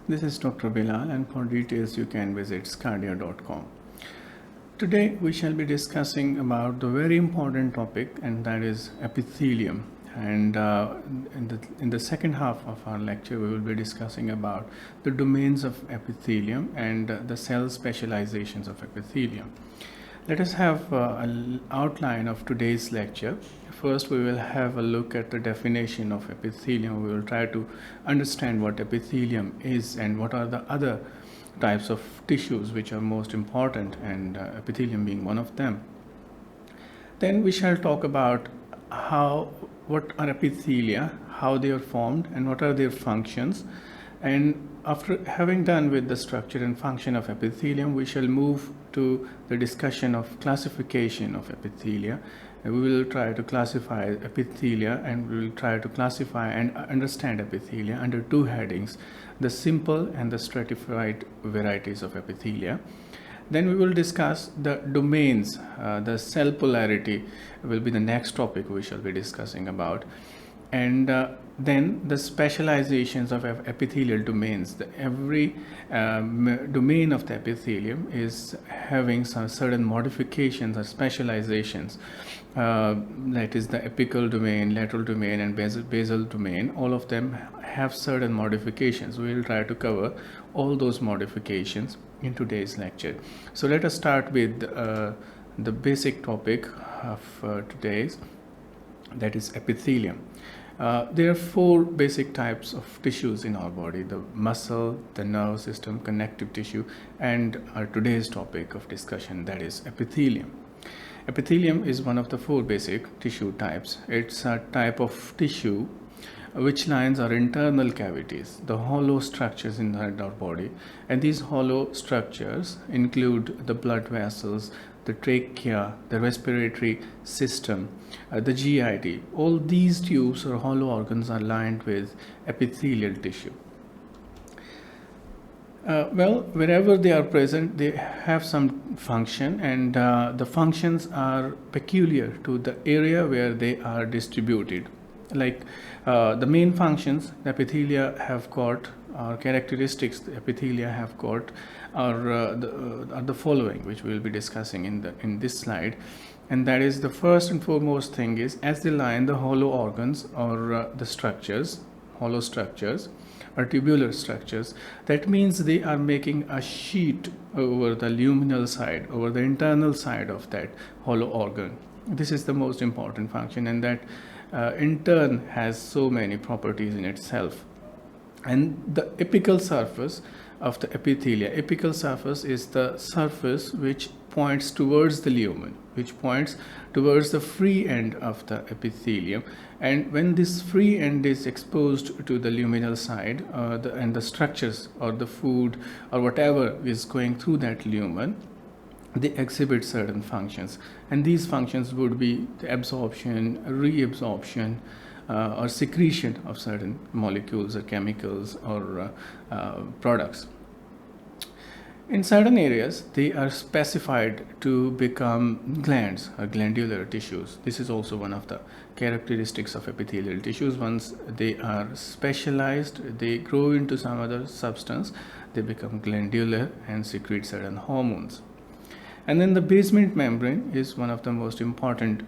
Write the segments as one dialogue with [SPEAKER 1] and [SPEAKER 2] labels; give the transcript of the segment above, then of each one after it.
[SPEAKER 1] This is Dr. Bilal, and for details you can visit sqadia.com. Today we shall be discussing about the very important topic, and that is epithelium. And in the second half of our lecture we will be discussing about the domains of epithelium and the cell specializations of epithelium. Let us have an outline of today's lecture. First, we will have a look at the definition of epithelium. We will try to understand what epithelium is and what are the other types of tissues which are most important, and epithelium being one of them. Then we shall talk about what are epithelia, how they are formed, and what are their functions. And after having done with the structure and function of epithelium, we shall move to the discussion of classification of epithelia. We will try to classify epithelia, and we will try to classify and understand epithelia under two headings: the simple and the stratified varieties of epithelia. Then we will discuss the domains. The cell polarity will be the next topic we shall be discussing about. And then the specializations of epithelial domains. Every domain of the epithelium is having some certain modifications or specializations. That is the apical domain, lateral domain, and basal domain. All of them have certain modifications. We will try to cover all those modifications in today's lecture. So let us start with the basic topic of today's, that is epithelium. There are four basic types of tissues in our body: the muscle, the nerve system, connective tissue, and our today's topic of discussion, that is epithelium. Epithelium is one of the four basic tissue types. It's a type of tissue which lines our internal cavities, the hollow structures inside our body. And these hollow structures include the blood vessels, the trachea, the respiratory system, the GIT. All these tubes or hollow organs are lined with epithelial tissue. Wherever they are present, they have some function, and the functions are peculiar to the area where they are distributed. Like the main functions the epithelia have got, or characteristics the epithelia have got, are the following, which we will be discussing in this slide. And that is, the first and foremost thing is, as they line the hollow organs or the structures, hollow structures or tubular structures, that means they are making a sheet over the luminal side, over the internal side of that hollow organ. This is the most important function, and that in turn has so many properties in itself. And the apical surface of the epithelia, apical surface is the surface which points towards the lumen, which points towards the free end of the epithelium. And when this free end is exposed to the luminal side, and the structures or the food or whatever is going through that lumen, they exhibit certain functions, and these functions would be the absorption, reabsorption, or secretion of certain molecules or chemicals or products. In certain areas, they are specified to become glands or glandular tissues. This is also one of the characteristics of epithelial tissues. Once they are specialized, they grow into some other substance, they become glandular and secrete certain hormones. And then the basement membrane is one of the most important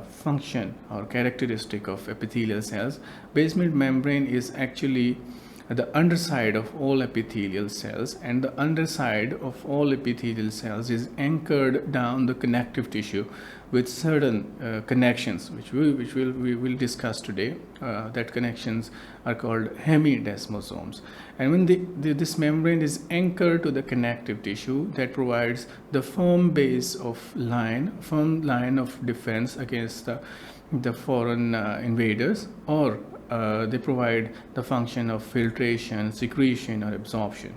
[SPEAKER 1] function or characteristic of epithelial cells. Basement membrane is actually the underside of all epithelial cells, and the underside of all epithelial cells is anchored down the connective tissue with certain connections, which we will discuss today. That connections are called hemidesmosomes. And when this membrane is anchored to the connective tissue, that provides the firm line of defense against the foreign invaders, or they provide the function of filtration, secretion, or absorption.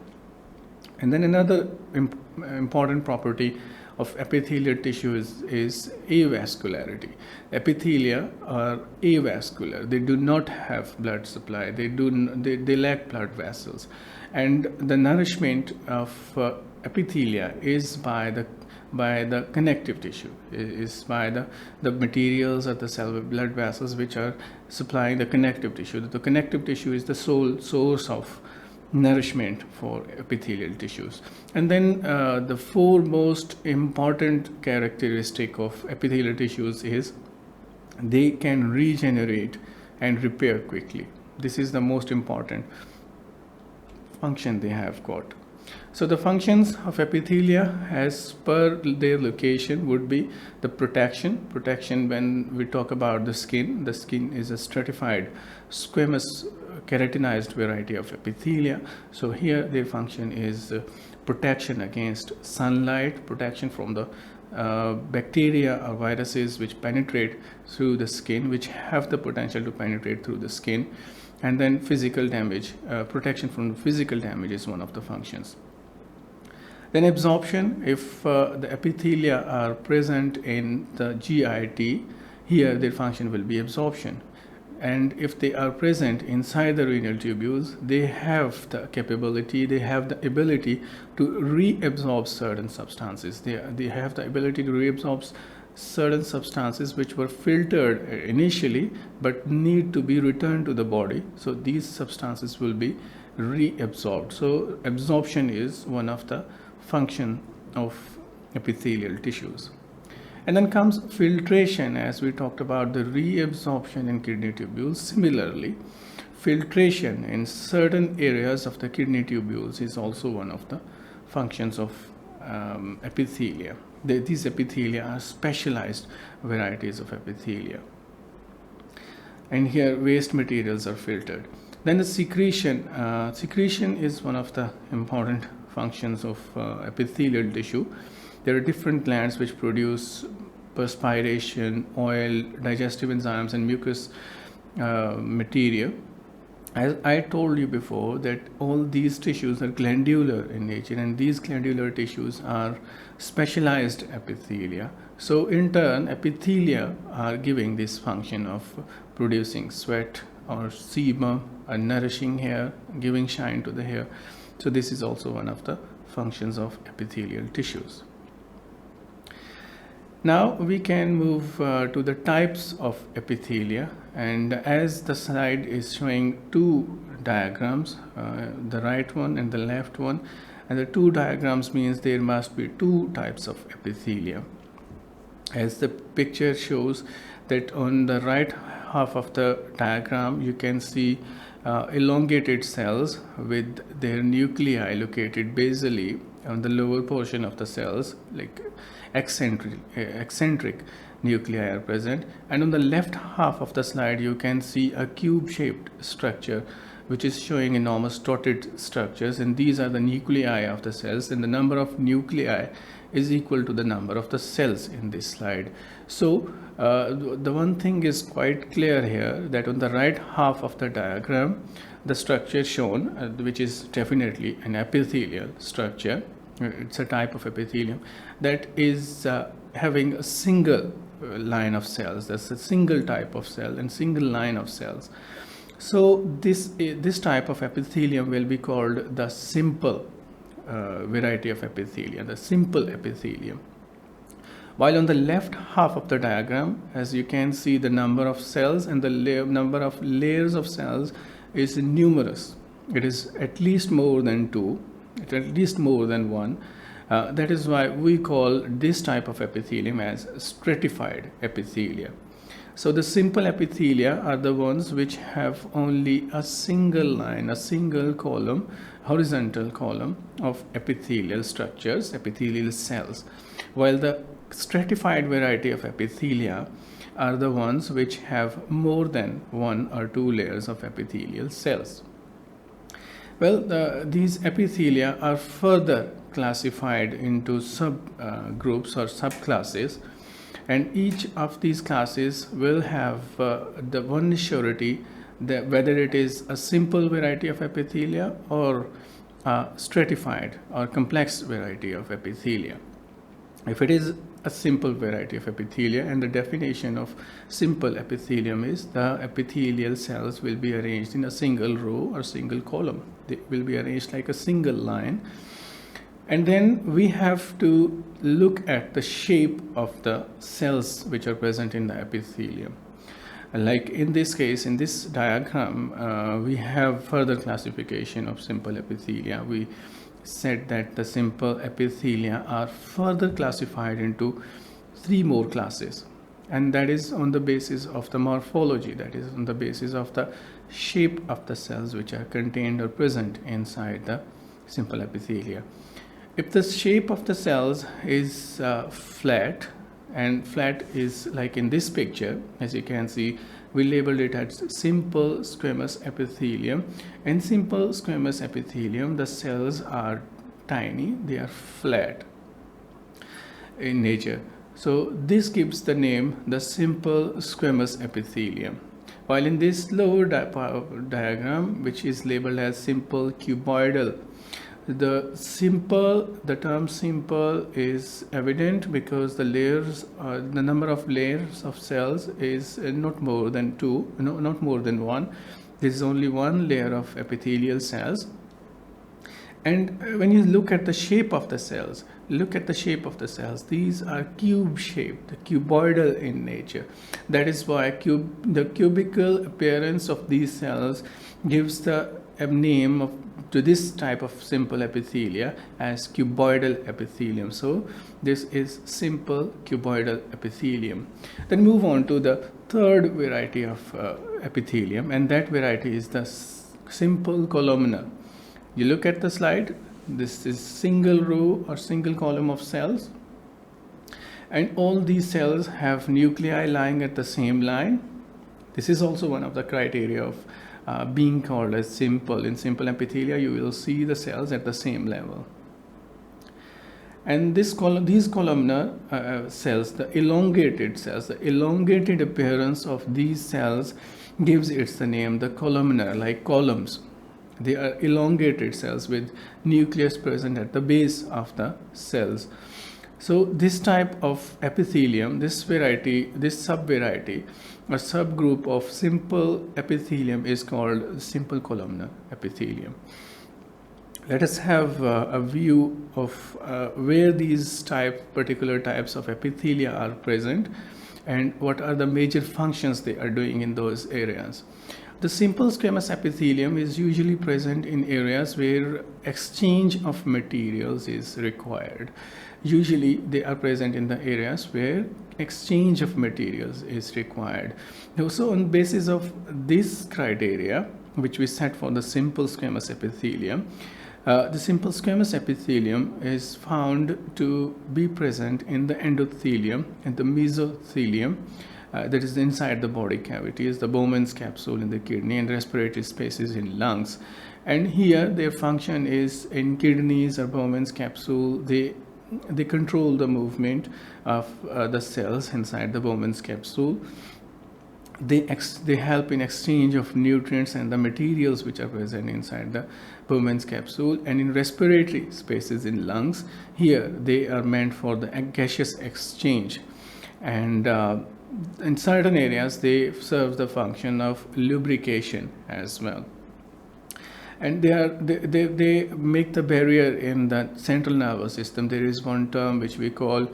[SPEAKER 1] And then another important property of epithelial tissue is avascularity. Epithelia are avascular. They do not have blood supply. They lack blood vessels, and the nourishment of epithelia is by the connective tissue, is by the materials of the cell blood vessels which are supplying the connective tissue. The connective tissue is the sole source of nourishment for epithelial tissues. And then the four most important characteristic of epithelial tissues is they can regenerate and repair quickly. This is the most important function they have got. So the functions of epithelia as per their location would be the protection. Protection, when we talk about the skin is a stratified squamous keratinized variety of epithelia. So here their function is protection against sunlight, protection from the bacteria or viruses which penetrate through the skin, which have the potential to penetrate through the skin. And then physical damage, protection from physical damage is one of the functions. Then absorption, if the epithelia are present in the GIT, here their function will be absorption. And if they are present inside the renal tubules, they have the capability, they have the ability to reabsorb certain substances. They have the ability to reabsorb certain substances which were filtered initially but need to be returned to the body. So these substances will be reabsorbed. So absorption is one of the function of epithelial tissues. And then comes filtration, as we talked about the reabsorption in kidney tubules. Similarly, filtration in certain areas of the kidney tubules is also one of the functions of epithelia. These epithelia are specialized varieties of epithelia. And here waste materials are filtered. Then the secretion. Secretion is one of the important functions of epithelial tissue. There are different glands which produce perspiration, oil, digestive enzymes, and mucus material. As I told you before, that all these tissues are glandular in nature, and these glandular tissues are specialized epithelia. So in turn, epithelia are giving this function of producing sweat or sebum, nourishing hair, giving shine to the hair. So this is also one of the functions of epithelial tissues. Now we can move to the types of epithelia, and as the slide is showing two diagrams, the right one and the left one, and the two diagrams means there must be two types of epithelia. As the picture shows that on the right half of the diagram you can see elongated cells with their nuclei located basally on the lower portion of the cells, like eccentric nuclei are present. And on the left half of the slide you can see a cube-shaped structure which is showing enormous dotted structures, and these are the nuclei of the cells, and the number of nuclei is equal to the number of the cells in this slide. So the one thing is quite clear here, that on the right half of the diagram the structure shown, which is definitely an epithelial structure, it's a type of epithelium that is having a single line of cells. That's a single type of cell and single line of cells. So this type of epithelium will be called the simple variety of epithelia, the simple epithelium. While on the left half of the diagram, as you can see, the number of cells and the number of layers of cells is numerous. It is at least more than two, at least more than one. That is why we call this type of epithelium as stratified epithelia. So the simple epithelia are the ones which have only a single line, a single column, horizontal column of epithelial structures, epithelial cells, while the stratified variety of epithelia are the ones which have more than one or two layers of epithelial cells. Well, these epithelia are further classified into subgroups or subclasses, and each of these classes will have the one surety that whether it is a simple variety of epithelia or a stratified or complex variety of epithelia. If it is a simple variety of epithelia, and the definition of simple epithelium is the epithelial cells will be arranged in a single row or single column. They will be arranged like a single line. And then we have to look at the shape of the cells which are present in the epithelium. Like in this case, in this diagram, we have further classification of simple epithelia. We said that the simple epithelia are further classified into 3 more classes, and that is on the basis of the morphology, that is on the basis of the shape of the cells which are contained or present inside the simple epithelia. If the shape of the cells is flat, and flat is like in this picture, as you can see, we labeled it as simple squamous epithelium. In simple squamous epithelium, the cells are tiny, they are flat in nature. So this gives the name the simple squamous epithelium. While in this lower diagram, which is labeled as simple cuboidal, the term simple is evident because the layers, the number of layers of cells is not more than 2, not more than 1. There is only 1 layer of epithelial cells. And when you look at the shape of the cells, these are cube shaped, cuboidal in nature. That is why the cubical appearance of these cells gives the name to this type of simple epithelia as cuboidal epithelium. So this is simple cuboidal epithelium. Then move on to the third variety of epithelium, and that variety is the simple columnar. You look at the slide, this is single row or single column of cells, and all these cells have nuclei lying at the same line. This is also one of the criteria of being called as simple. In simple epithelia, you will see the cells at the same level. And these columnar cells, the elongated appearance of these cells gives it the name the columnar, like columns. They are elongated cells with nucleus present at the base of the cells. So this type of epithelium, this subvariety or subgroup of simple epithelium is called simple columnar epithelium. Let us have a view of where these particular types of epithelia are present and what are the major functions they are doing in those areas. The simple squamous epithelium is usually present in areas where exchange of materials is required. Usually they are present in the areas where exchange of materials is required. So on basis of this criteria, which we set for the simple squamous epithelium, the simple squamous epithelium is found to be present in the endothelium and the mesothelium, that is inside the body cavities, the Bowman's capsule in the kidney, and respiratory spaces in lungs. And here their function is in kidneys or Bowman's capsule, they control the movement of the cells inside the Bowman's capsule. They help in exchange of nutrients and the materials which are present inside the Bowman's capsule. And in respiratory spaces in lungs, here they are meant for the gaseous exchange. And in certain areas they serve the function of lubrication as well. And they make the barrier in the central nervous system. There is one term which we call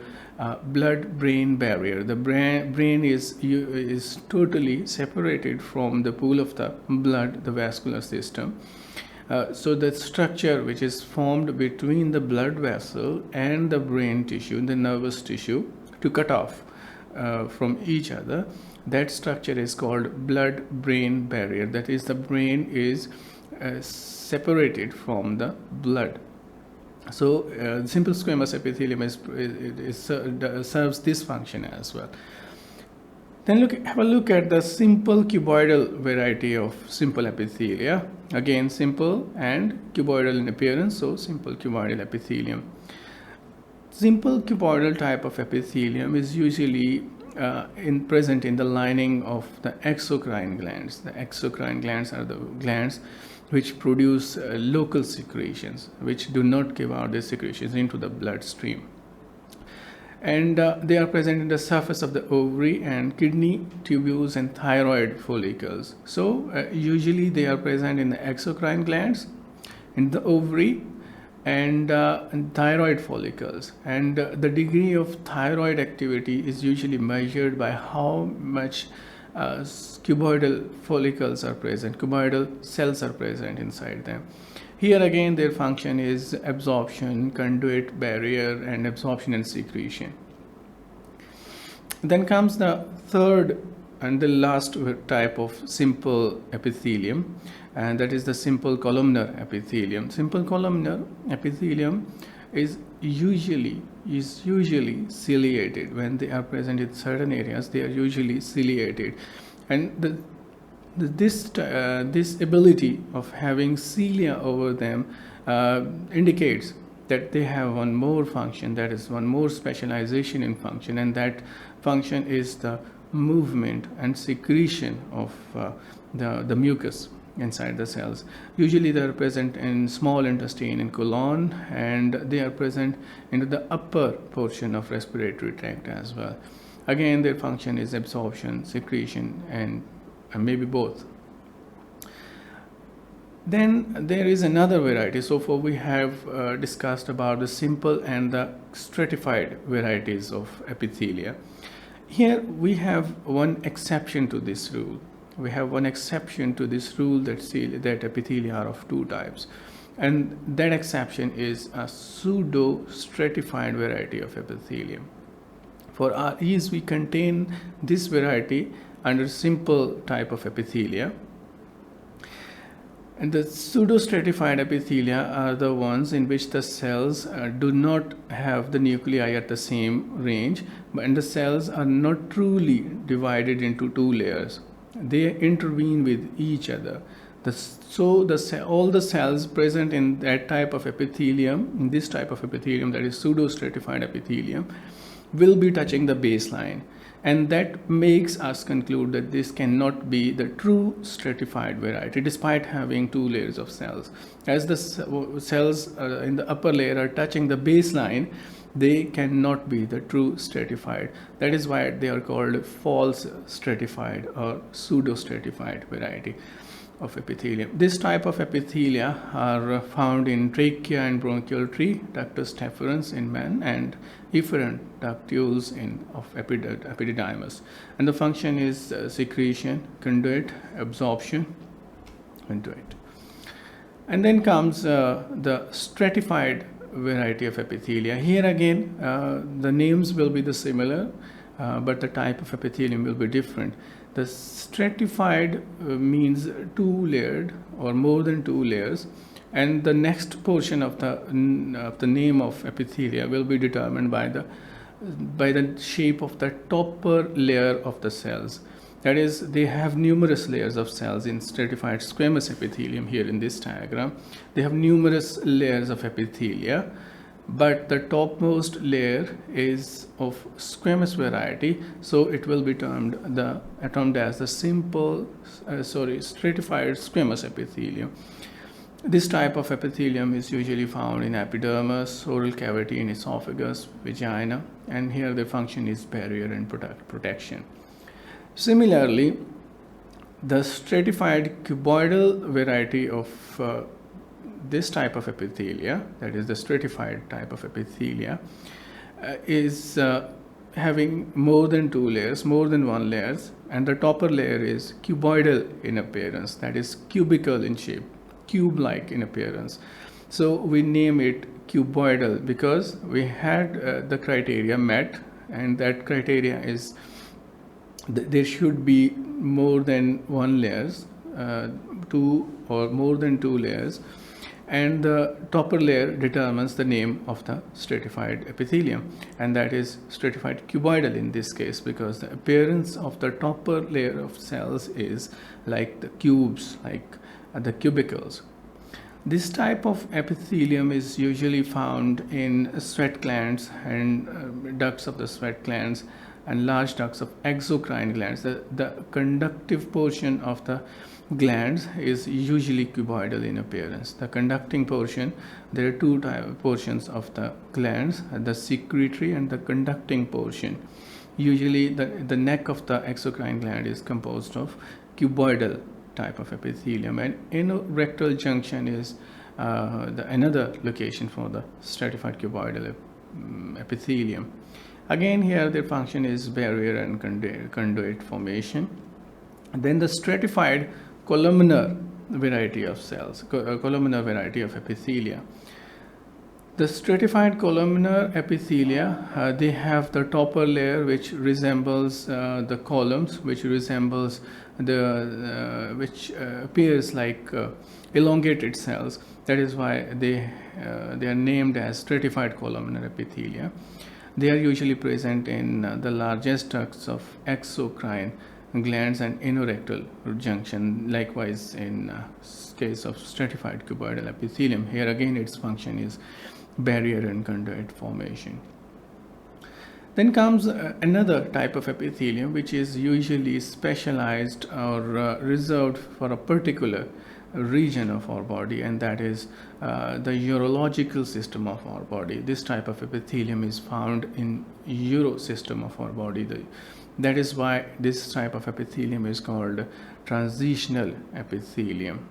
[SPEAKER 1] blood-brain barrier. The brain is totally separated from the pool of the blood, the vascular system. So the structure which is formed between the blood vessel and the brain tissue, the nervous tissue, to cut off from each other, that structure is called blood-brain barrier. That is, the brain is separated from the blood. So simple squamous epithelium serves this function as well. Then have a look at the simple cuboidal variety of simple epithelia. Again, simple and cuboidal in appearance, so simple cuboidal epithelium. Simple cuboidal type of epithelium is usually present in the lining of the exocrine glands. The exocrine glands are the glands which produce local secretions, which do not give out their secretions into the bloodstream. And they are present in the surface of the ovary and kidney tubules and thyroid follicles. So usually they are present in the exocrine glands, in the ovary, and thyroid follicles. And the degree of thyroid activity is usually measured by how much cuboidal follicles are present, cuboidal cells are present inside them. Here again their function is absorption, conduit, barrier, and absorption and secretion. Then comes the third and the last type of simple epithelium, and that is the simple columnar epithelium. Simple columnar epithelium is usually ciliated. When they are present in certain areas, they are usually ciliated, and this ability of having cilia over them indicates that they have one more function, that is one more specialization in function, and that function is the movement and secretion of the mucus inside the cells. Usually they are present in small intestine, in colon, and they are present into the upper portion of respiratory tract as well. Again, their function is absorption, secretion, and maybe both. Then there is another variety. So far we have discussed about the simple and the stratified varieties of epithelia. Here we have one exception to this rule. We have one exception to this rule that epithelia are of two types, and that exception is a pseudo-stratified variety of epithelium. For our ease, we contain this variety under simple type of epithelia. And the pseudo-stratified epithelia are the ones in which the cells do not have the nuclei at the same range, and the cells are not truly divided into two layers. They intervene with each other. All the cells present in that type of epithelium, in this type of epithelium, that is pseudo-stratified epithelium, will be touching the baseline. And that makes us conclude that this cannot be the true stratified variety, despite having two layers of cells. As the cells in the upper layer are touching the baseline, they cannot be the true stratified. That is why they are called false stratified or pseudo-stratified variety of epithelium. This type of epithelia are found in trachea and bronchial tree, ductus deferens in man, and efferent ductules of epididymis. And the function is secretion, conduit, absorption, conduit. And then comes the stratified variety of epithelia. Here again, the names will be the similar, but the type of epithelium will be different. The stratified means two-layered or more than two layers, and the next portion of the name of epithelia will be determined by the shape of the topper layer of the cells. That is, they have numerous layers of cells in stratified squamous epithelium. Here in this diagram, they have numerous layers of epithelia, but the topmost layer is of squamous variety, so it will be termed as the stratified squamous epithelium. This type of epithelium is usually found in epidermis, oral cavity, in esophagus, vagina, and here the function is barrier and protection. Similarly, the stratified cuboidal variety of this type of epithelia, that is the stratified type of epithelia, is having more than two layers, more than one layers, and the topper layer is cuboidal in appearance, that is cubical in shape, cube-like in appearance. So we name it cuboidal because we had the criteria met, and that criteria is there should be more than one layers, two or more than two layers, and the topper layer determines the name of the stratified epithelium, and that is stratified cuboidal in this case, because the appearance of the topper layer of cells is like the cubes, like the cubicles. This type of epithelium is usually found in sweat glands and ducts of the sweat glands and large ducts of exocrine glands. The conductive portion of the glands is usually cuboidal in appearance. The conducting portion, there are two portions of the glands, the secretory and the conducting portion. Usually the neck of the exocrine gland is composed of cuboidal type of epithelium, and anorectal junction is another location for the stratified cuboidal epithelium. Again, here their function is barrier and conduit formation. Then the stratified columnar variety of cells, columnar variety of epithelia. The stratified columnar epithelia, they have the topper layer which resembles the columns, which resembles which appears like elongated cells. That is why they are named as stratified columnar epithelia. They are usually present in the largest ducts of exocrine glands and anorectal junction. Likewise, in case of stratified cuboidal epithelium, here again its function is barrier and conduit formation. Then comes another type of epithelium which is usually specialized or reserved for a particular region of our body, and that is the urological system of our body. This type of epithelium is found in uro system of our body. That is why this type of epithelium is called transitional epithelium.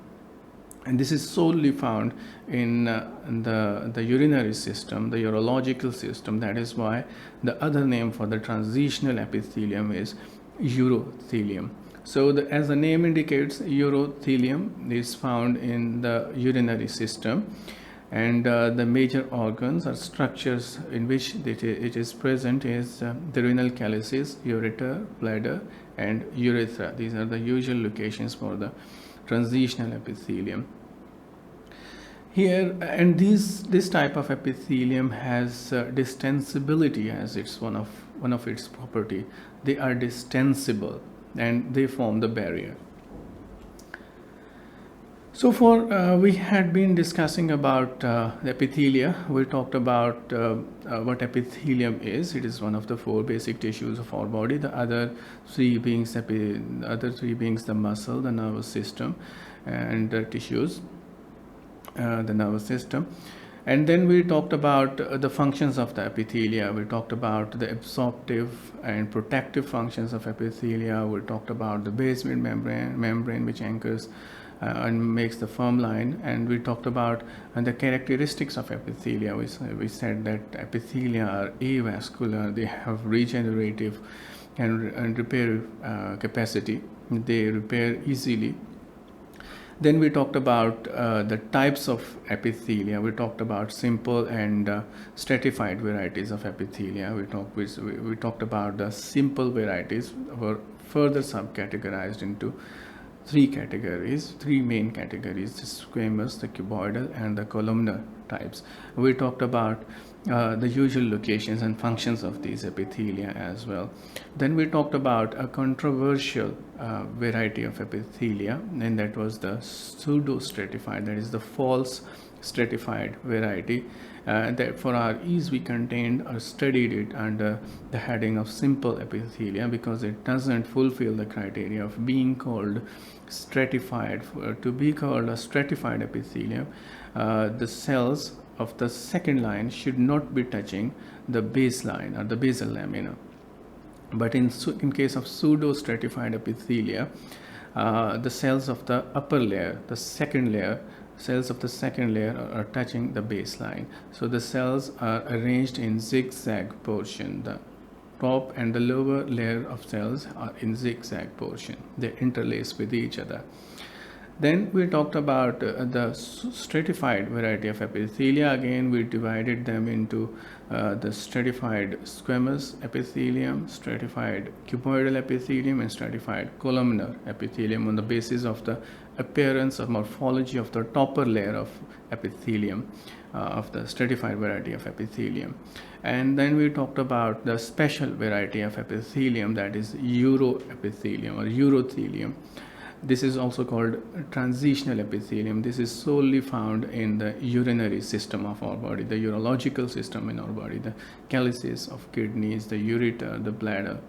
[SPEAKER 1] And this is solely found in the urinary system, the urological system. That is why the other name for the transitional epithelium is urothelium. So as the name indicates, urothelium is found in the urinary system, and the major organs or structures in which it is present is the renal calyces, ureter, bladder, and urethra. These are the usual locations for the transitional epithelium. Here, and this type of epithelium has distensibility as its one of its property. They are distensible and they form the barrier. So we had been discussing about the epithelia. We talked about what epithelium is. It is one of the four basic tissues of our body. The other three being the muscle, the nervous system, and the tissues, the nervous system. And then we talked about the functions of the epithelia. We talked about the absorptive and protective functions of epithelia. We talked about the basement membrane which anchors and makes the firm line. And we talked about the characteristics of epithelia. We said that epithelia are avascular. They have regenerative and repair capacity. They repair easily. Then we talked about the types of epithelia. We talked about simple and stratified varieties of epithelia. We talked about the simple varieties were further subcategorized into three main categories: the squamous, the cuboidal, and the columnar types. We talked about the usual locations and functions of these epithelia as well. Then we talked about a controversial variety of epithelia, and that was the pseudo-stratified, that is the false stratified variety. That for our ease we contained or studied it under the heading of simple epithelia because it doesn't fulfill the criteria of being called stratified. To be called a stratified epithelium, the cells of the second line should not be touching the baseline or the basal lamina. But in case of pseudo-stratified epithelia, the cells of the upper layer, the second layer, cells of the second layer are touching the baseline. So the cells are arranged in zigzag portion. The top and the lower layer of cells are in zigzag portion. They interlace with each other. Then we talked about the stratified variety of epithelia. Again, we divided them into the stratified squamous epithelium, stratified cuboidal epithelium, and stratified columnar epithelium on the basis of the appearance or morphology of the topper layer of epithelium of the stratified variety of epithelium. And then we talked about the special variety of epithelium, that is uroepithelium or urothelium. This is also called transitional epithelium. This is solely found in the urinary system of our body, the urological system in our body, the calyces of kidneys, the ureter, the bladder.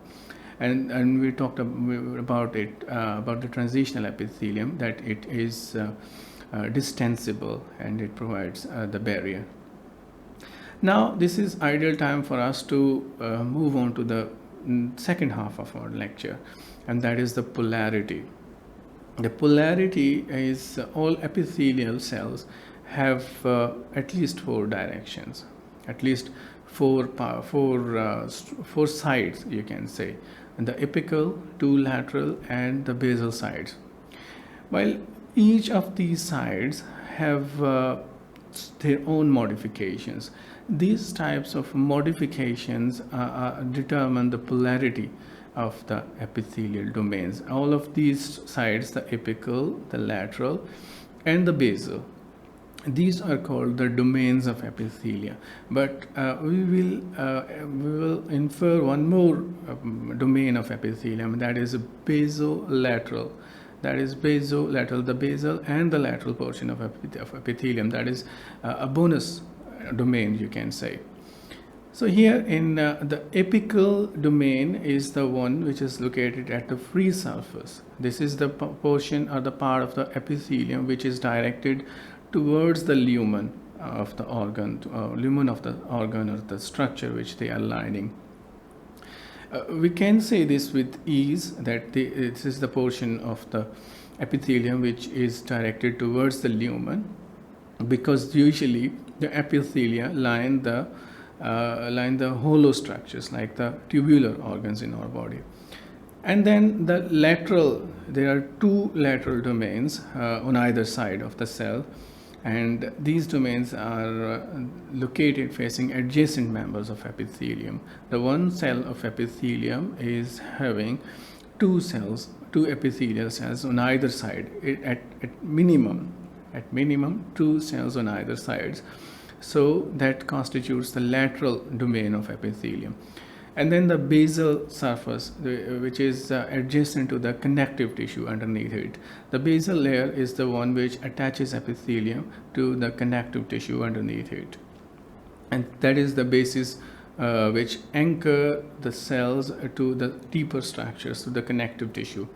[SPEAKER 1] And we talked about it, about the transitional epithelium, that it is distensible and it provides the barrier. Now, this is ideal time for us to move on to the second half of our lecture, and that is the polarity. The polarity is all epithelial cells have at least four directions, at least four sides, you can say. the apical, two lateral, and the basal sides. While each of these sides have their own modifications, these types of modifications determine the polarity of the epithelial domains. All of these sides, the apical, the lateral, and the basal, these are called the domains of epithelia. But we will infer one more domain of epithelium, that is basolateral. That is basolateral, the basal and the lateral portion of epithelium. That is a bonus domain, you can say. So here in the apical domain is the one which is located at the free surface. This is the portion or the part of the epithelium which is directed towards the lumen of the organ, lumen of the organ or the structure which they are lining. We can say this with ease that this is the portion of the epithelium which is directed towards the lumen, because usually the epithelia line the hollow structures like the tubular organs in our body. And then the lateral, there are two lateral domains on either side of the cell, and these domains are located facing adjacent members of epithelium. The one cell of epithelium is having two epithelial cells on either side, at minimum two cells on either sides. So that constitutes the lateral domain of epithelium. And then the basal surface, which is adjacent to the connective tissue underneath it. The basal layer is the one which attaches epithelium to the connective tissue underneath it. And that is the basis which anchor the cells to the deeper structures, to the connective tissue.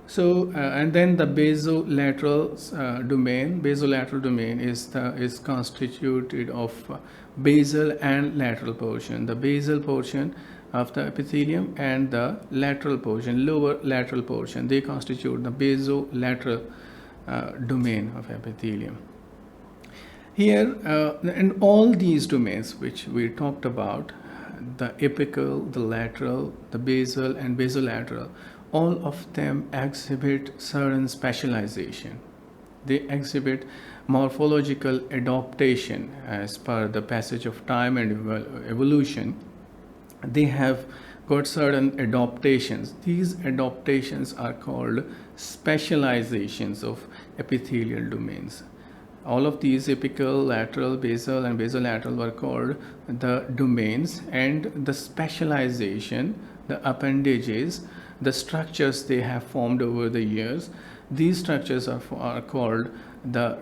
[SPEAKER 1] So, and then the basolateral domain is constituted of basal and lateral portion. The basal portion of the epithelium and the lateral portion, lower lateral portion, they constitute the basolateral domain of epithelium. Here, and all these domains which we talked about, the apical, the lateral, the basal, and basolateral, all of them exhibit certain specialization. They exhibit morphological adaptation as per the passage of time and evolution. They have got certain adaptations. These adaptations are called specializations of epithelial domains. All of these apical, lateral, basal, and basolateral were called the domains, and the specialization, the appendages, the structures they have formed over the years, these structures are called the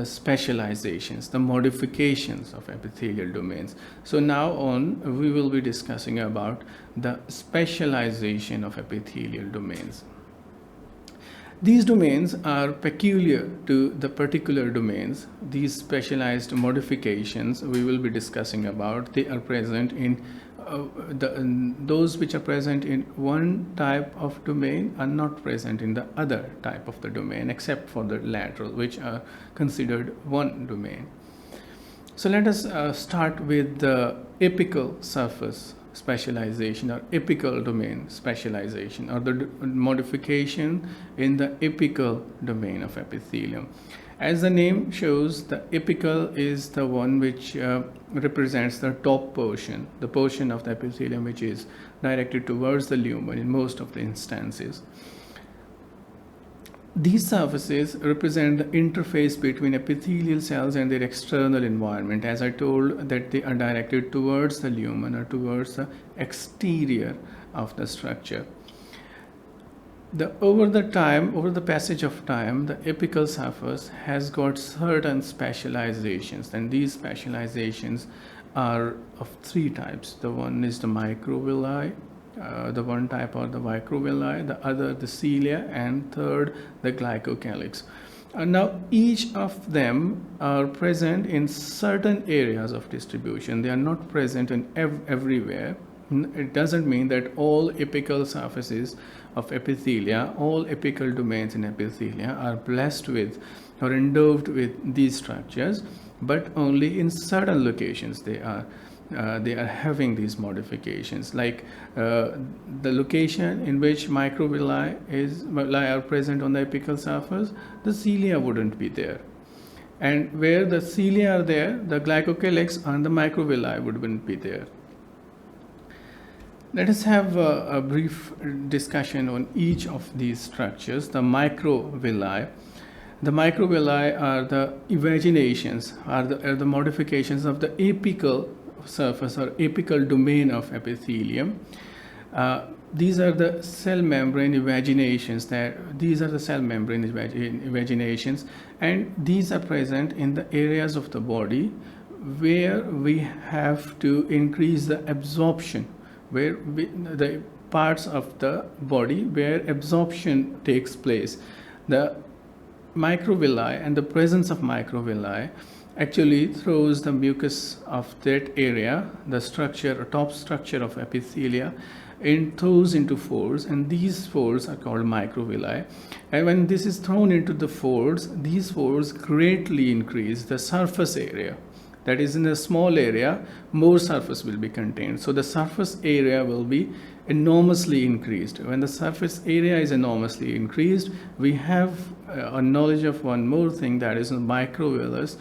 [SPEAKER 1] specializations, the modifications of epithelial domains. So now on, we will be discussing about the specialization of epithelial domains. These domains are peculiar to the particular domains. These specialized modifications we will be discussing about, they are present in those which are present in one type of domain are not present in the other type of the domain, except for the lateral, which are considered one domain. So let us start with the apical surface specialization or apical domain specialization, or the modification in the apical domain of epithelium. As the name shows, the apical is the one which represents the top portion, the portion of the epithelium which is directed towards the lumen in most of the instances. These surfaces represent the interface between epithelial cells and their external environment. As I told, that they are directed towards the lumen or towards the exterior of the structure. Over the passage of time, the apical surface has got certain specializations, and these specializations are of three types. The one is the microvilli, the one type are the microvilli, the other the cilia, and third the glycocalyx. Now each of them are present in certain areas of distribution. They are not present in everywhere. It doesn't mean that all apical surfaces of epithelia, all apical domains in epithelia are blessed with or endowed with these structures, but only in certain locations they are they are having these modifications, like the location in which microvilli are present on the apical surface, the cilia wouldn't be there. And where the cilia are there, the Glycocalyx and the microvilli wouldn't be there. Let us have a brief discussion on each of these structures. The microvilli. The microvilli are the evaginations, are the modifications of the apical surface or apical domain of epithelium. These are the cell membrane evaginations. Evaginations, and these are present in the areas of the body where we have to increase the absorption, the parts of the body where absorption takes place. The microvilli and the presence of microvilli actually throws the mucus of that area, the structure or top structure of epithelia, throws into folds, and these folds are called microvilli. And when this is thrown into the folds, these folds greatly increase the surface area. That is, in a small area, more surface will be contained. So the surface area will be enormously increased. When the surface area is enormously increased, we have a knowledge of one more thing, that is microvillus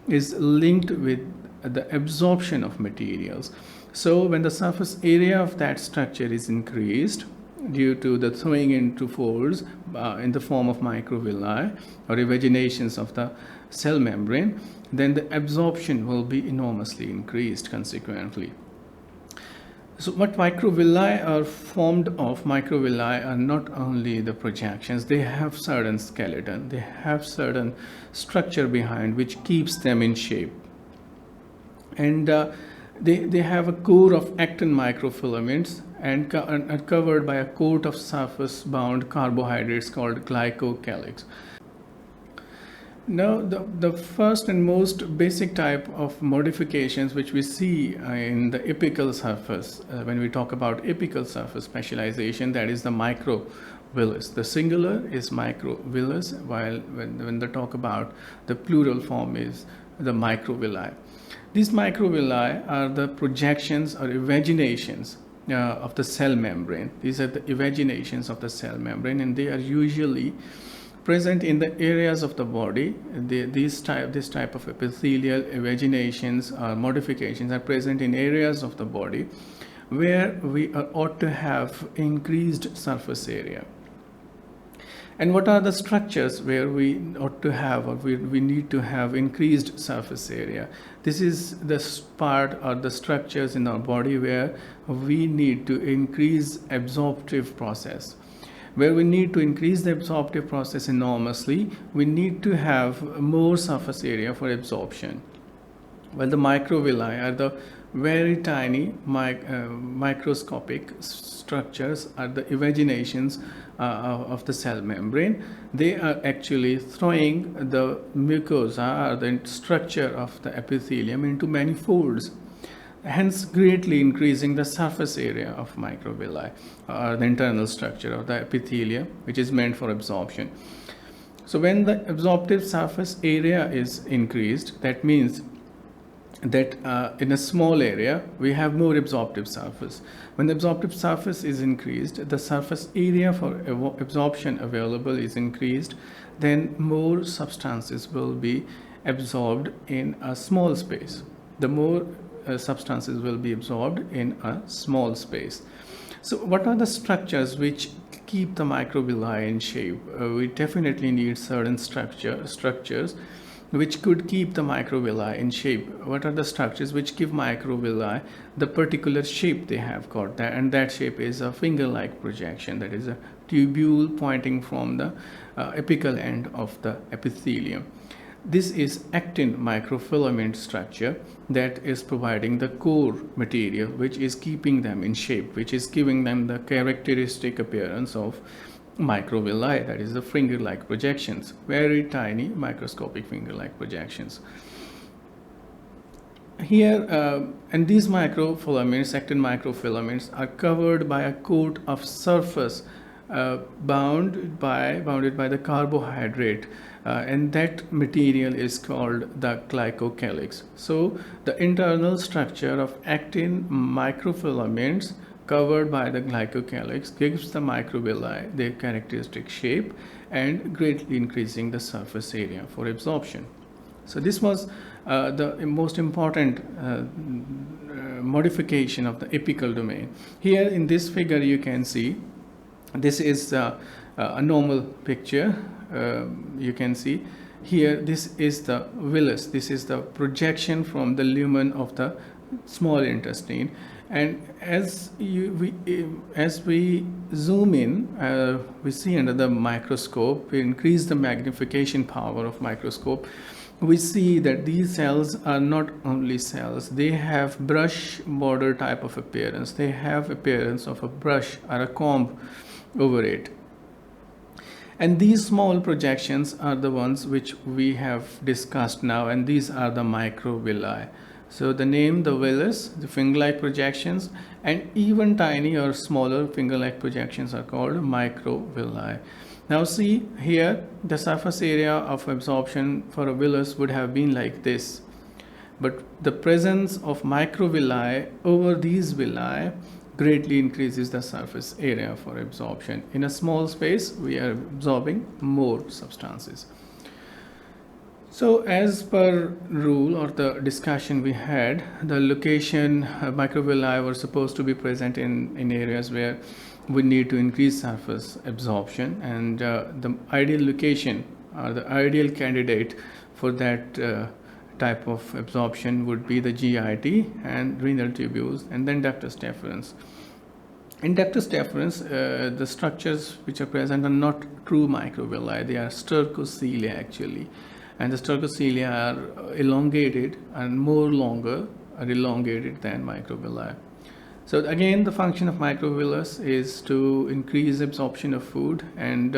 [SPEAKER 1] is linked with the absorption of materials. So when the surface area of that structure is increased due to the throwing into folds in the form of microvilli or evaginations of the cell membrane, then the absorption will be enormously increased consequently. So what microvilli are formed of? Microvilli are not only the projections, they have certain skeleton, they have certain structure behind which keeps them in shape. And they have a core of actin microfilaments and are covered by a coat of surface bound carbohydrates called Glycocalyx. Now, the first and most basic type of modifications which we see in the apical surface, when we talk about apical surface specialization, that is the microvillus. The singular is microvillus, while when they talk about the plural form is the microvilli. These microvilli are the projections or evaginations of the cell membrane. These are the evaginations of the cell membrane, and they are usually present in the areas of the body. This type of epithelial evaginations or modifications are present in areas of the body where we ought to have increased surface area. And what are the structures where we ought to have, or we need to have increased surface area? This is the part or the structures in our body where we need to increase absorptive process. Where we need to increase the absorptive process enormously, we need to have more surface area for absorption. Well, the microvilli are the very tiny microscopic structures, are the evaginations of the cell membrane. They are actually throwing the mucosa or the structure of the epithelium into many folds, hence greatly increasing the surface area of microvilli, or the internal structure of the epithelium, which is meant for absorption. So when the absorptive surface area is increased, that means that in a small area we have more absorptive surface. When the absorptive surface is increased, the surface area for absorption available is increased, then more substances will be absorbed in a small space. The more substances will be absorbed in a small space. So what are the structures which keep the microvilli in shape? We definitely need certain structures which could keep the microvilli in shape. What are the structures which give microvilli the particular shape they have got? And that shape is a finger-like projection, that is a tubule pointing from the apical end of the epithelium. This is actin microfilament structure that is providing the core material which is keeping them in shape, which is giving them the characteristic appearance of microvilli, that is the finger-like projections, very tiny microscopic finger-like projections. Here, and these microfilaments, actin microfilaments, are covered by a coat of surface bounded by the carbohydrate, and that material is called the glycocalyx. So the internal structure of actin microfilaments covered by the glycocalyx gives the microvilli their characteristic shape and greatly increasing the surface area for absorption. So this was the most important modification of the apical domain. Here in this figure you can see this is a normal picture. You can see here this is the villus. This is the projection from the lumen of the small intestine, and as we zoom in, we see under the microscope, we increase the magnification power of microscope, we see that these cells are not only cells, they have brush border type of appearance. They have appearance of a brush or a comb over it. And these small projections are the ones which we have discussed now, and these are the microvilli. So the name, the villus, the finger-like projections, and even tiny or smaller finger-like projections are called microvilli. Now see here, the surface area of absorption for a villus would have been like this. But the presence of microvilli over these villi greatly increases the surface area for absorption. In a small space, we are absorbing more substances. So as per rule or the discussion we had, the location microvilli were supposed to be present in areas where we need to increase surface absorption, and the ideal location or the ideal candidate for that type of absorption would be the GIT and renal tubules, and then ductus deferens. In ductus deferens, the structures which are present are not true microvilli, they are stercocelia actually, and the stercocelia are elongated and more longer or elongated than microvilli. So again, the function of microvillus is to increase absorption of food, and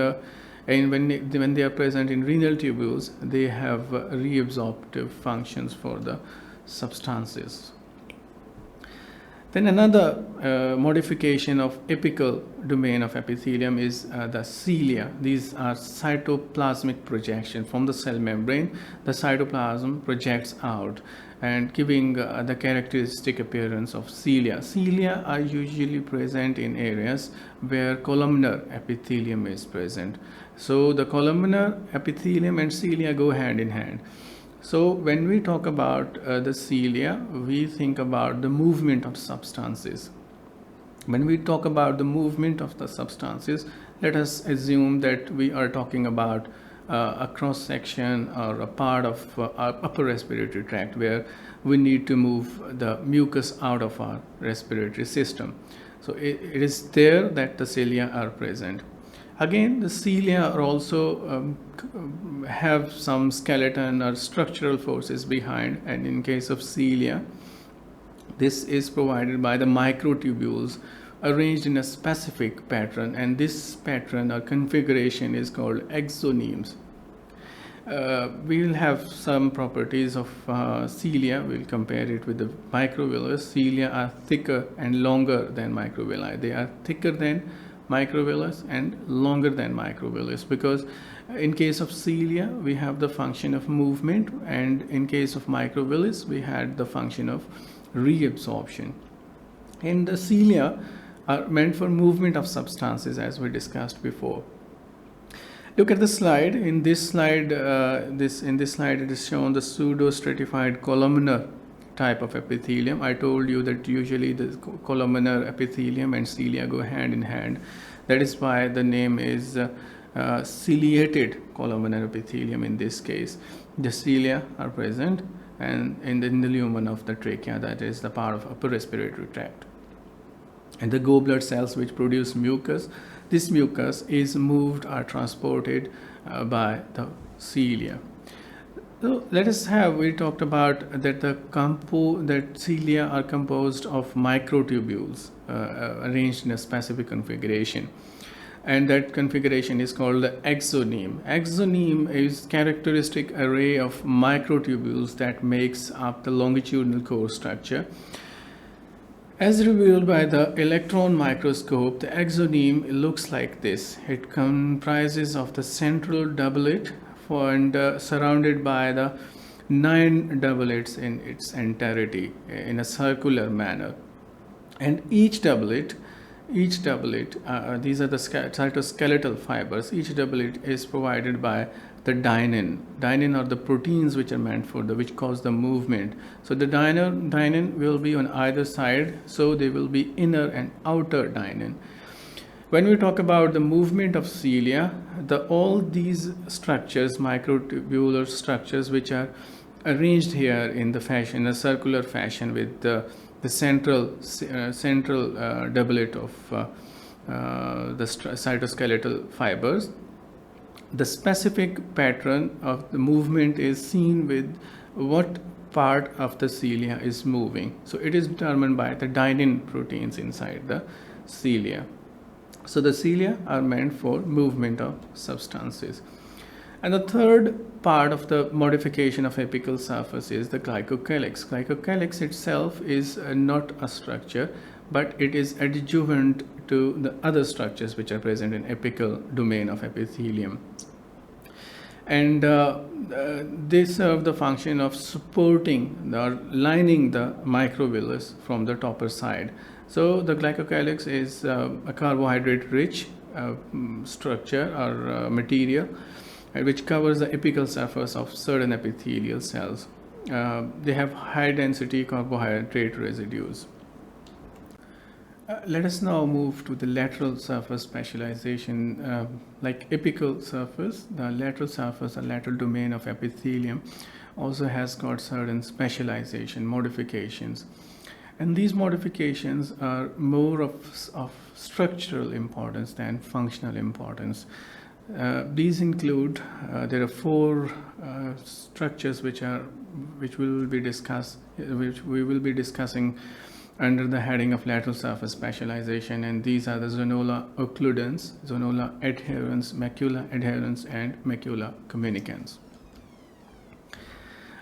[SPEAKER 1] when they are present in renal tubules, they have reabsorptive functions for the substances. Then another modification of apical domain of epithelium is the cilia. These are cytoplasmic projection from the cell membrane. The cytoplasm projects out and giving the characteristic appearance of cilia. Cilia are usually present in areas where columnar epithelium is present. So the columnar epithelium and cilia go hand in hand. So when we talk about the cilia, we think about the movement of substances. When we talk about the movement of the substances, let us assume that we are talking about a cross section or a part of our upper respiratory tract where we need to move the mucus out of our respiratory system. So it is there that the cilia are present. Again, the cilia are also have some skeleton or structural forces behind, and in case of cilia, this is provided by the microtubules arranged in a specific pattern, and this pattern or configuration is called exonemes. We will have some properties of cilia. We'll compare it with the microvillus. Cilia are thicker and longer than microvilli. They are thicker than microvillus and longer than microvillus, because in case of cilia we have the function of movement, and in case of microvillus we had the function of reabsorption. And the cilia are meant for movement of substances, as we discussed before. Look at the slide. In this slide, it is shown the pseudo-stratified columnar type of epithelium. I told you that usually the columnar epithelium and cilia go hand in hand. That is why the name is ciliated columnar epithelium. In this case, the cilia are present and in the lumen of the trachea, that is the part of upper respiratory tract. And the goblet cells which produce mucus, this mucus is moved or transported by the cilia. So we talked about that that cilia are composed of microtubules arranged in a specific configuration, and that configuration is called the exoneme. Exoneme is characteristic array of microtubules that makes up the longitudinal core structure. As revealed by the electron microscope, the exoneme looks like this. It comprises of the central doublet and surrounded by the 9 doublets in its entirety in a circular manner. And each doublet, these are the cytoskeletal fibers. Each doublet is provided by the dynein. Dynein are the proteins which are meant for which cause the movement. So the dynein will be on either side, so they will be inner and outer dynein. When we talk about the movement of cilia, all these structures, microtubular structures, which are arranged here in a circular fashion with the central doublet of the cytoskeletal fibers. The specific pattern of the movement is seen with what part of the cilia is moving. So it is determined by the dynein proteins inside the cilia. So the cilia are meant for movement of substances. And the third part of the modification of apical surface is the glycocalyx. Glycocalyx itself is not a structure, but it is adjuvant to the other structures which are present in apical domain of epithelium. And they serve the function of supporting or lining the microvilli from the topper side. So the glycocalyx is a carbohydrate rich structure or material which covers the apical surface of certain epithelial cells. They have high density carbohydrate residues. Let us now move to the lateral surface specialization. Like apical surface, the lateral surface or lateral domain of epithelium also has got certain specialization, modifications. And these modifications are more of structural importance than functional importance. These include there are 4 structures which we will be discussing under the heading of lateral surface specialization, and these are the Zonula Occludens, Zonula Adherens, Macula Adherens, and Macula Communicans.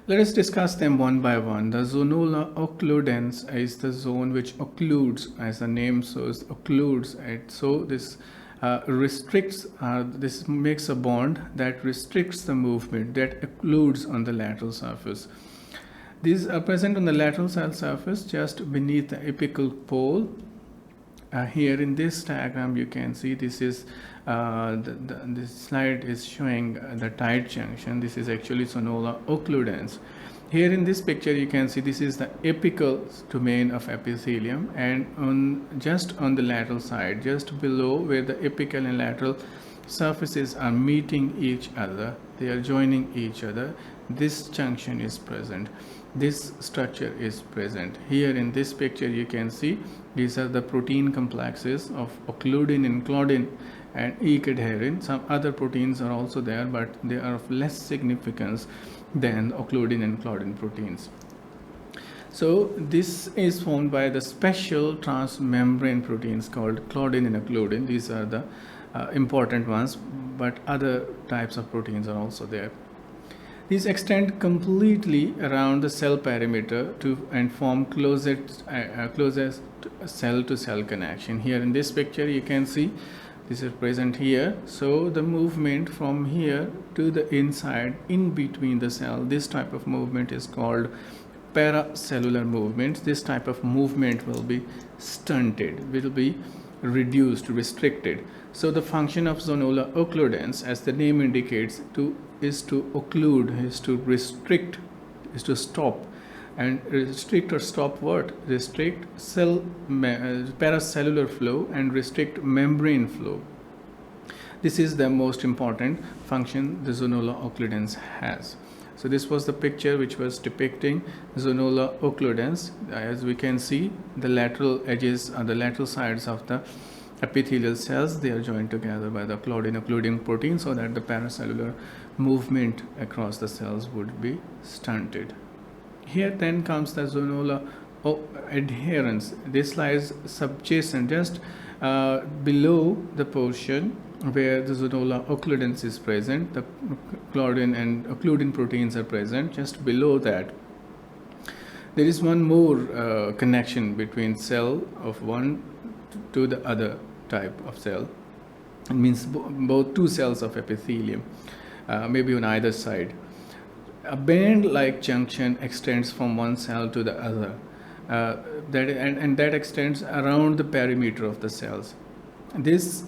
[SPEAKER 1] Let us discuss them one by one. The Zonula Occludens is the zone which occludes, as the name shows, occludes it. So this restricts, this makes a bond that restricts the movement, that occludes on the lateral surface. These are present on the lateral cell surface just beneath the apical pole. Here in this diagram you can see this is this slide is showing the tight junction. This is actually Zonula Occludens. Here in this picture you can see this is the apical domain of epithelium, and just on the lateral side, just below where the apical and lateral surfaces are meeting each other, they are joining each other, this junction is present. This structure is present. Here in this picture you can see these are the protein complexes of occludin and claudin and ecadherin. Some other proteins are also there, but they are of less significance than occludin and claudin proteins. So this is formed by the special transmembrane proteins called claudin and occludin. These are the important ones, but other types of proteins are also there. These extend completely around the cell perimeter and form closest cell-to-cell connection. Here in this picture you can see this is present here. So the movement from here to the inside, in between the cell, this type of movement is called paracellular movement. This type of movement will be stunted, will be reduced, restricted. So the function of Zonula Occludens, as the name indicates, is to occlude, is to restrict, is to stop. And restrict or stop what? Restrict paracellular flow and restrict membrane flow. This is the most important function the Zonula Occludens has. So this was the picture which was depicting Zonula Occludens. As we can see, the lateral edges or the lateral sides of the epithelial cells, they are joined together by the claudin occluding protein so that the paracellular movement across the cells would be stunted. Here then comes the Zonula Adherens. This lies subjacent, just below the portion where the Zonula Occludens is present. The claudin and occludin proteins are present just below that. There is one more connection between cell of one to the other type of cell. It means both two cells of epithelium, maybe on either side. A band-like junction extends from one cell to the other, that extends around the perimeter of the cells. This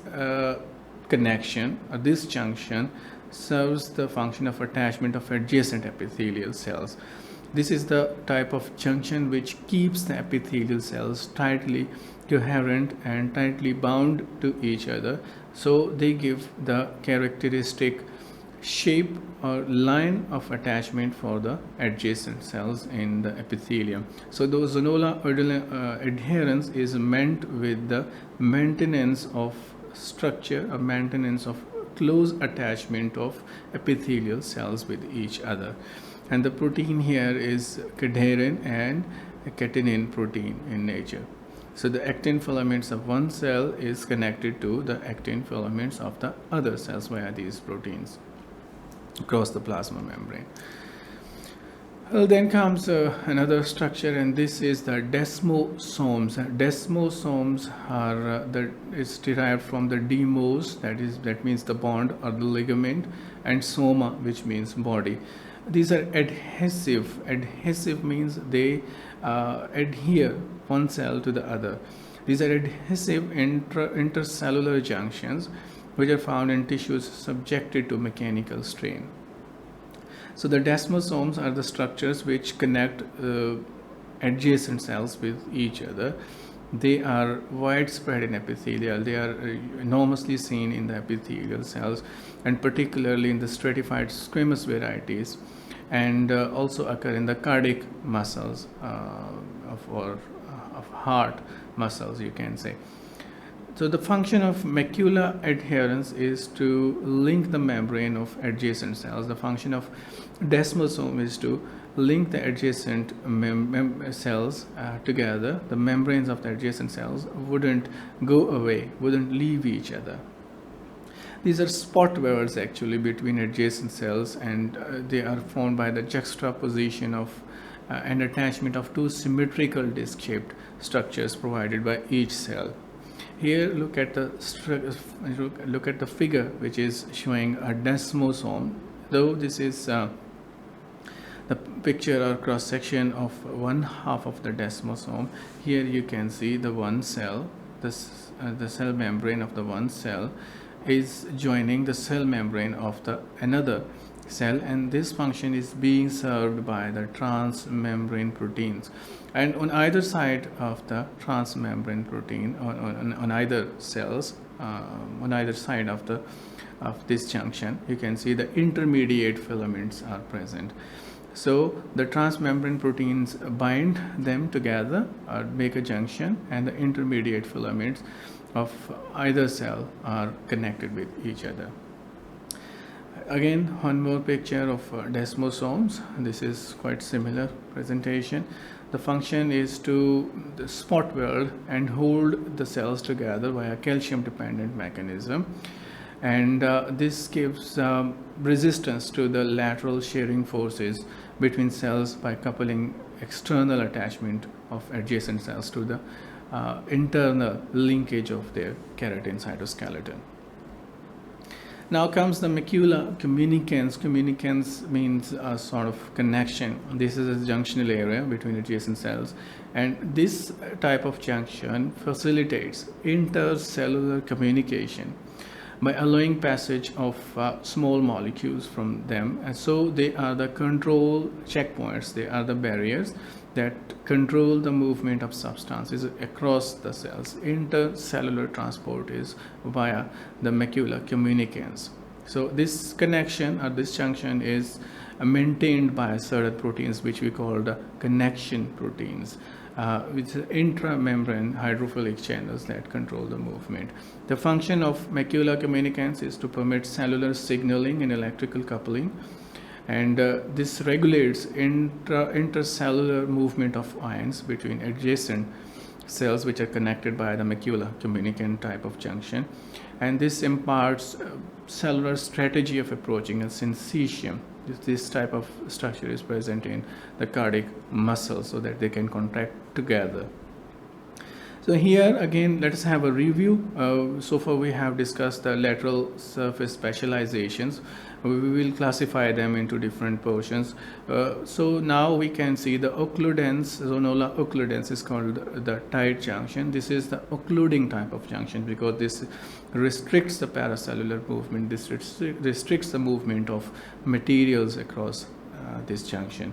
[SPEAKER 1] connection, or this junction, serves the function of attachment of adjacent epithelial cells. This is the type of junction which keeps the epithelial cells tightly coherent and tightly bound to each other, so they give the characteristic shape or line of attachment for the adjacent cells in the epithelium. So the Zonula Adherens is meant with the maintenance of structure, or maintenance of close attachment of epithelial cells with each other. And the protein here is cadherin and catenin protein in nature. So the actin filaments of one cell is connected to the actin filaments of the other cells via these proteins across the plasma membrane. Well, then comes another structure, and this is the desmosomes. Desmosomes are is derived from the demos, that means the bond or the ligament, and soma, which means body. These are adhesive. Adhesive means they adhere one cell to the other. These are adhesive intercellular junctions which are found in tissues subjected to mechanical strain. So the desmosomes are the structures which connect adjacent cells with each other. They are widespread in epithelial. They are enormously seen in the epithelial cells, and particularly in the stratified squamous varieties, and also occur in the cardiac muscles of heart muscles, you can say. So the function of macula adherens is to link the membrane of adjacent cells. The function of desmosome is to link the adjacent cells together. The membranes of the adjacent cells wouldn't go away, wouldn't leave each other. These are spot wells actually between adjacent cells, and they are formed by the juxtaposition of and attachment of two symmetrical disc-shaped structures provided by each cell. Here, look at the figure which is showing a desmosome. Though this is the picture or cross section of one half of the desmosome, here you can see the one cell, the cell membrane of the one cell is joining the cell membrane of the another cell, and this function is being served by the transmembrane proteins. And on either side of the transmembrane protein, on either cells, on either side of this junction, you can see the intermediate filaments are present. So the transmembrane proteins bind them together or make a junction, and the intermediate filaments of either cell are connected with each other. Again, one more picture of desmosomes. This is quite similar presentation. The function is to spot weld and hold the cells together via calcium dependent mechanism, and this gives resistance to the lateral shearing forces between cells by coupling external attachment of adjacent cells to the internal linkage of their keratin cytoskeleton. Now comes the Macula Communicans. Communicans means a sort of connection. This is a junctional area between adjacent cells, and this type of junction facilitates intercellular communication by allowing passage of small molecules from them. And so they are the control checkpoints, they are the barriers that control the movement of substances across the cells. Intercellular transport is via the Macula Communicans. So this connection or this junction is maintained by certain proteins which we call the connection proteins, which are intramembrane hydrophilic channels that control the movement. The function of Macula Communicans is to permit cellular signaling and electrical coupling, and this regulates intercellular movement of ions between adjacent cells which are connected by the Macula Communicant type of junction, and this imparts cellular strategy of approaching a syncytium This type of structure is present in the cardiac muscle so that they can contract together. So here again, let us have a review. So far we have discussed the lateral surface specializations. We will classify them into different portions. So now we can see the occludens, Zonula Occludens is called the tight junction. This is the occluding type of junction because this restricts the paracellular movement. This restricts the movement of materials across this junction.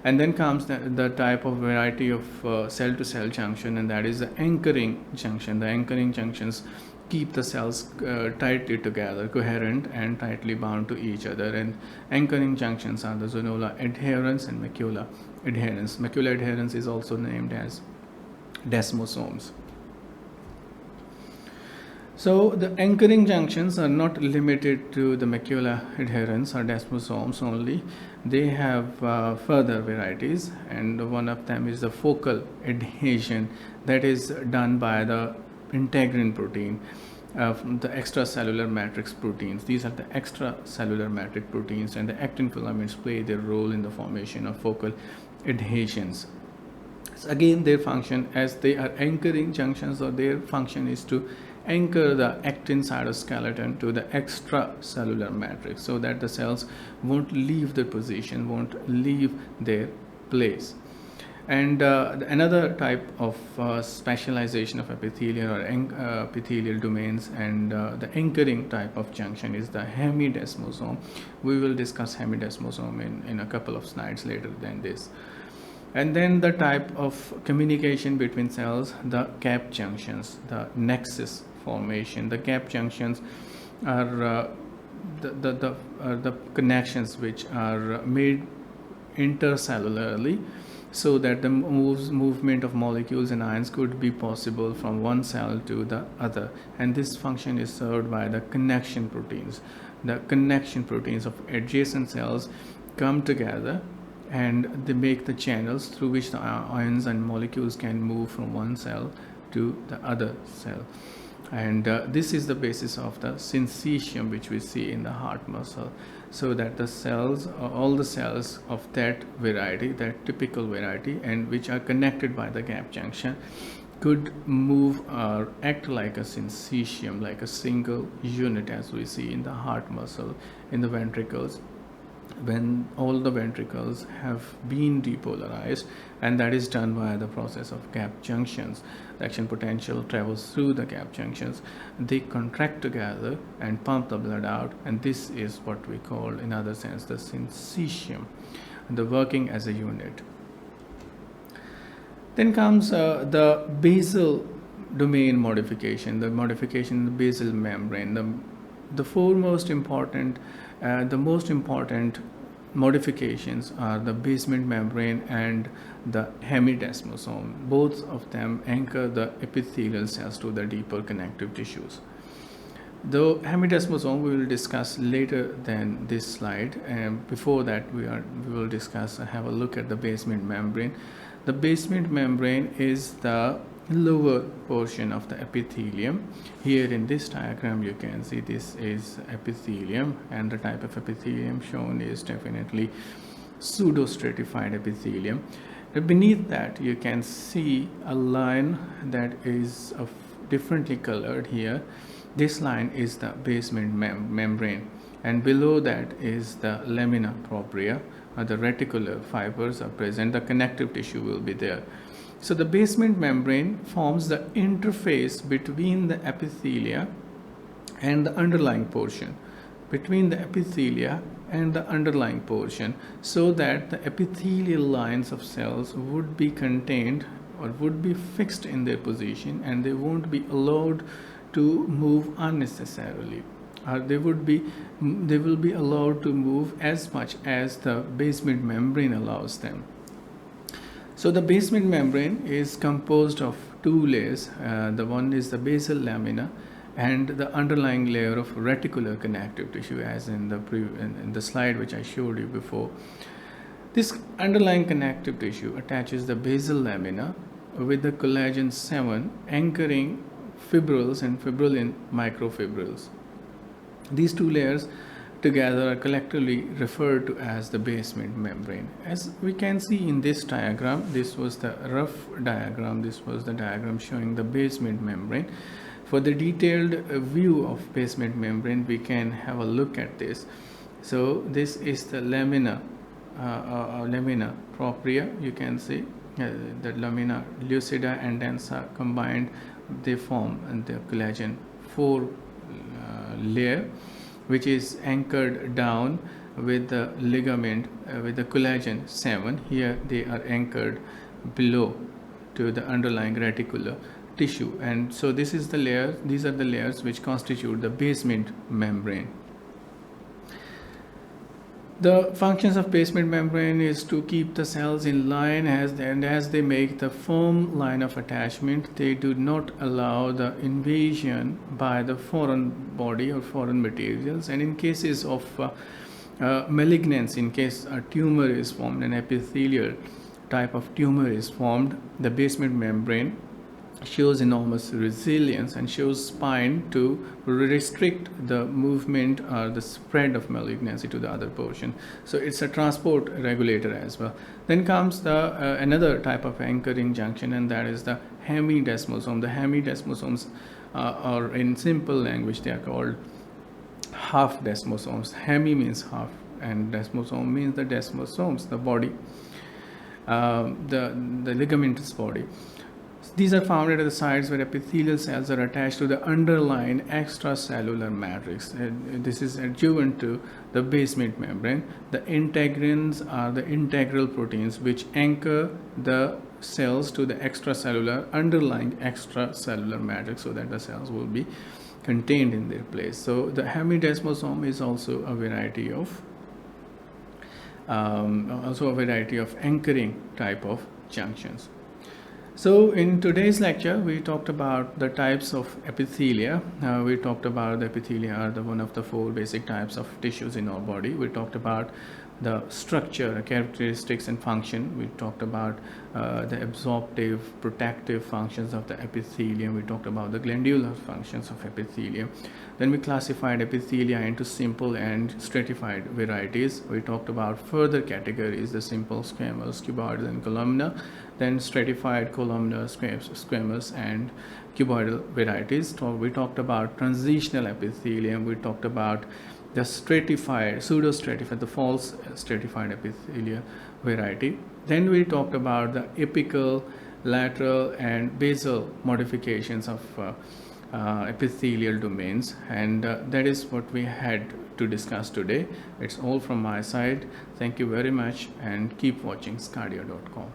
[SPEAKER 1] And then comes the type of variety of cell-to-cell junction, and that is the anchoring junction. The anchoring junctions keep the cells tightly together, coherent and tightly bound to each other. And anchoring junctions are the Zonula Adherens and Macula Adherens. Macula Adherens is also named as desmosomes. So the anchoring junctions are not limited to the macula adherens or desmosomes only. They have further varieties, and one of them is the focal adhesion that is done by the integrin protein, the extracellular matrix proteins. These are the extracellular matrix proteins, and the actin filaments play their role in the formation of focal adhesions. So again, their function, as they are anchoring junctions, or their function is to anchor the actin cytoskeleton to the extracellular matrix so that the cells won't leave their position, won't leave their place. And another type of specialization of epithelial or epithelial domains and the anchoring type of junction is the hemidesmosome. We will discuss hemidesmosome in a couple of slides later than this. And then the type of communication between cells, the gap junctions, the nexus formation. The gap junctions are the connections which are made intercellularly so that the movement of molecules and ions could be possible from one cell to the other. And this function is served by the connection proteins. The connection proteins of adjacent cells come together and they make the channels through which the ions and molecules can move from one cell to the other cell. And this is the basis of the syncytium which we see in the heart muscle, so that the cells, all the cells of that variety, that typical variety, and which are connected by the gap junction, could move or act like a syncytium, like a single unit, as we see in the heart muscle, in the ventricles, when all the ventricles have been depolarized, and that is done by the process of gap junctions. The action potential travels through the gap junctions. They contract together and pump the blood out, and this is what we call, in other sense, the syncytium, the working as a unit. Then comes the basal domain modification, the modification in the basal membrane. The four most important, the most important modifications are the basement membrane and the hemidesmosome. Both of them anchor the epithelial cells to the deeper connective tissues. The hemidesmosome we will discuss later than this slide, and before that we will discuss, have a look at the basement membrane. The basement membrane is the lower portion of the epithelium. Here in this diagram you can see this is epithelium, and the type of epithelium shown is definitely pseudostratified epithelium. Beneath that you can see a line that is of differently colored here. This line is the basement membrane, and below that is the lamina propria. The reticular fibers are present, the connective tissue will be there. So the basement membrane forms the interface between the epithelia and the underlying portion, between the epithelia and the underlying portion, so that the epithelial lines of cells would be contained or would be fixed in their position, and they won't be allowed to move unnecessarily. They will be allowed to move as much as the basement membrane allows them. So the basement membrane is composed of two layers. The one is the basal lamina and the underlying layer of reticular connective tissue, as in the slide which I showed you before. This underlying connective tissue attaches the basal lamina with the collagen 7 anchoring fibrils and fibrillin microfibrils. These two layers together are collectively referred to as the basement membrane. As we can see in this diagram, this was the rough diagram, this was the diagram showing the basement membrane. For the detailed view of basement membrane, we can have a look at this. So this is the lamina propria. You can see the lamina lucida and densa combined, they form the collagen 4 layer, which is anchored down with the ligament with the collagen 7. Here they are anchored below to the underlying reticular tissue, and so this is the layer, these are the layers which constitute the basement membrane. The functions of basement membrane is to keep the cells in line as they make the firm line of attachment. They do not allow the invasion by the foreign body or foreign materials. And in cases of malignancy, in case a tumor is formed, an epithelial type of tumor is formed, the basement membrane shows enormous resilience and shows spine to restrict the movement or the spread of malignancy to the other portion. So it's a transport regulator as well. Then comes the another type of anchoring junction, and that is the hemidesmosome. The hemidesmosomes or in simple language they are called half desmosomes. Hemi means half and desmosome means the desmosomes, the body, the ligamentous body. These are found at the sites where epithelial cells are attached to the underlying extracellular matrix. This is adjuvant to the basement membrane. The integrins are the integral proteins which anchor the cells to the underlying extracellular matrix, so that the cells will be contained in their place. So the hemidesmosome is also a variety of anchoring type of junctions. So in today's lecture, we talked about the types of epithelia. We talked about the epithelia are one of the 4 basic types of tissues in our body. We talked about the structure, characteristics and function. We talked about the absorptive, protective functions of the epithelium. We talked about the glandular functions of epithelium. Then we classified epithelia into simple and stratified varieties. We talked about further categories, the simple, squamous, cuboidal and columnar. Then stratified columnar, squamous and cuboidal varieties. So we talked about transitional epithelium. We talked about the stratified, pseudo-stratified, the false stratified epithelial variety. Then we talked about the apical, lateral and basal modifications of epithelial domains, and that is what we had to discuss today. It's all from my side. Thank you very much and keep watching sqadia.com.